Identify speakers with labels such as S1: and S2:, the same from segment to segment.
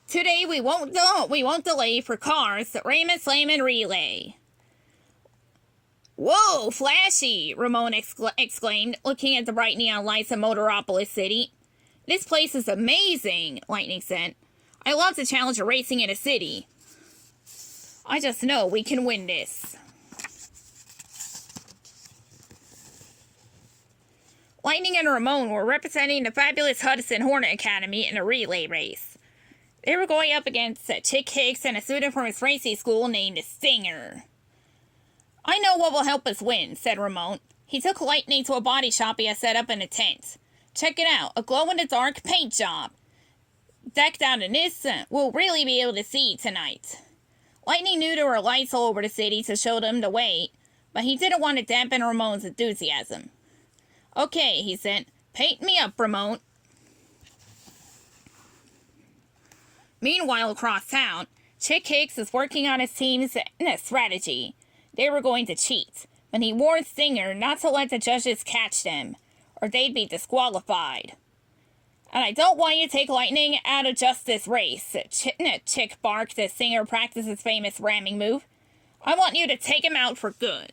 S1: Today we won't delay for cars, rammin, slammin relay. Whoa, flashy! Ramon exclaimed, looking at the bright neon lights of Motoropolis City. This place is amazing, Lightning said. I love to challenge racing in a city. I just know we can win this. Lightning and Ramon were representing the fabulous Hudson Hornet Academy in a relay race. They were going up against Chick Hicks and a student from his racing school named Stinger. I know what will help us win, said Ramon. He took Lightning to a body shop he had set up in a tent. Check it out, a glow-in-the-dark paint job. Decked out in this, we'll really be able to see tonight. Lightning knew there were lights all over the city to show them the way, but he didn't want to dampen Ramon's enthusiasm. Okay, he said. Paint me up, Ramon. Meanwhile, across town, Chick Hicks was working on his team's strategy. They were going to cheat, but he warned Stinger not to let the judges catch them, or they'd be disqualified. And I don't want you to take Lightning out of just this race, Chick barked as Stinger practiced his famous ramming move. I want you to take him out for good.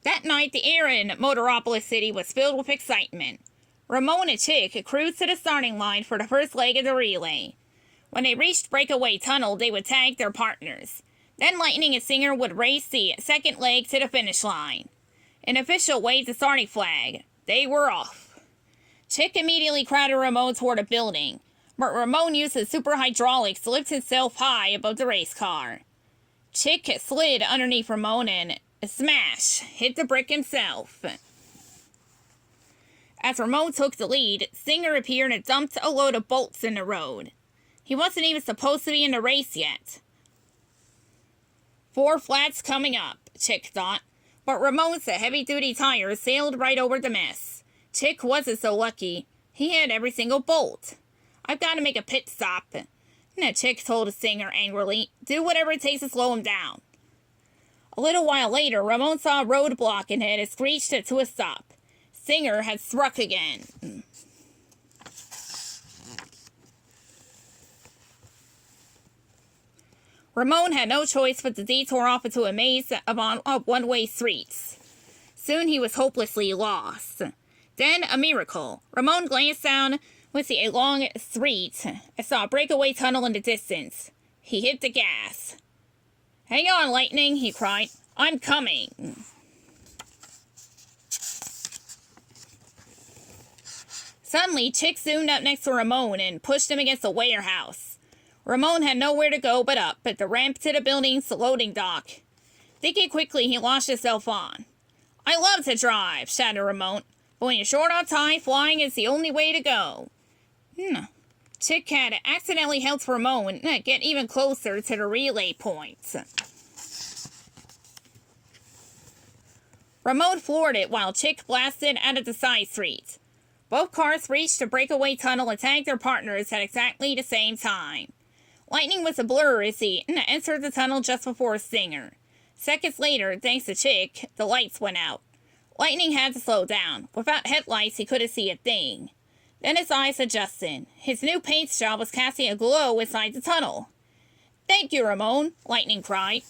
S1: That night, the air in Motoropolis City was filled with excitement. Ramon and Chick cruised to the starting line for the first leg of the relay. When they reached Breakaway Tunnel, they would tag their partners. Then Lightning and Stinger would race the second leg to the finish line. An official waved the starting flag. They were off. Chick immediately crowded Ramon toward a building, but Ramon used his super hydraulics to lift himself high above the race car. Chick slid underneath Ramon and, smash, hit the brick himself. As Ramon took the lead, Stinger appeared and dumped a load of bolts in the road. He wasn't even supposed to be in the race yet. 4 flats coming up, Chick thought, but Ramon's heavy-duty tires sailed right over the mess. Chick wasn't so lucky. He had every single bolt. I've got to make a pit stop. Chick told Stinger angrily. Do whatever it takes to slow him down. A little while later, Ramon saw a roadblock ahead and screeched it to a stop. Stinger had struck again. Ramon had no choice but to detour off into a maze of one-way streets. Soon he was hopelessly lost. Then, a miracle. Ramon glanced down with a long street and saw a breakaway tunnel in the distance. He hit the gas. Hang on, Lightning, he cried. I'm coming. Suddenly, Chick zoomed up next to Ramon and pushed him against a warehouse. Ramon had nowhere to go but up, at the ramp to the building's loading dock. Thinking quickly, he launched himself on. I love to drive, shouted Ramon, but when you're short on time, flying is the only way to go. Chick had accidentally helped Ramon get even closer to the relay point. Ramon floored it while Chick blasted out of the side street. Both cars reached the breakaway tunnel and tagged their partners at exactly the same time. Lightning was a blur as he entered the tunnel just before Stinger. Seconds later, thanks to Chick, the lights went out. Lightning had to slow down. Without headlights, he couldn't see a thing. Then his eyes adjusted. His new paint job was casting a glow inside the tunnel. Thank you, Ramon, Lightning cried.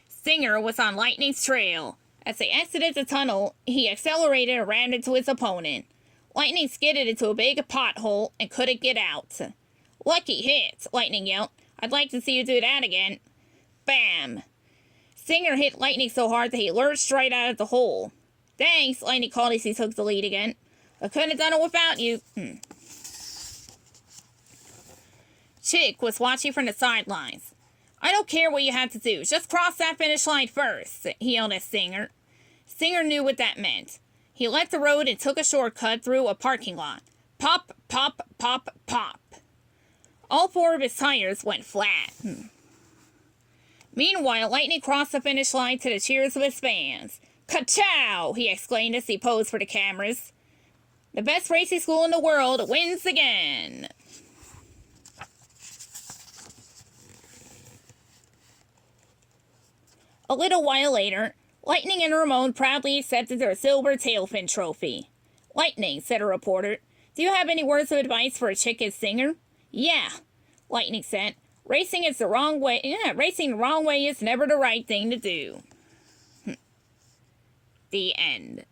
S1: Stinger was on Lightning's trail. As they exited the tunnel, he accelerated and rammed into his opponent. Lightning skidded into a big pothole and couldn't get out. Lucky hit, Lightning yelled. I'd like to see you do that again. Bam! Stinger hit Lightning so hard that he lurched right out of the hole. Thanks, Lightning called as he took the lead again. I couldn't have done it without you. Chick was watching from the sidelines. I don't care what you had to do. Just cross that finish line first, he yelled at Stinger. Stinger knew what that meant. He left the road and took a shortcut through a parking lot. Pop, pop, pop, pop. All 4 of his tires went flat. Meanwhile, Lightning crossed the finish line to the cheers of his fans. Ka-chow! He exclaimed as he posed for the cameras. The best racing school in the world wins again. A little while later, Lightning and Ramon proudly accepted their silver tailfin trophy. Lightning, said a reporter, do you have any words of advice for a chicken singer? Yeah, Lightning said. Racing the wrong way is never the right thing to do. The end.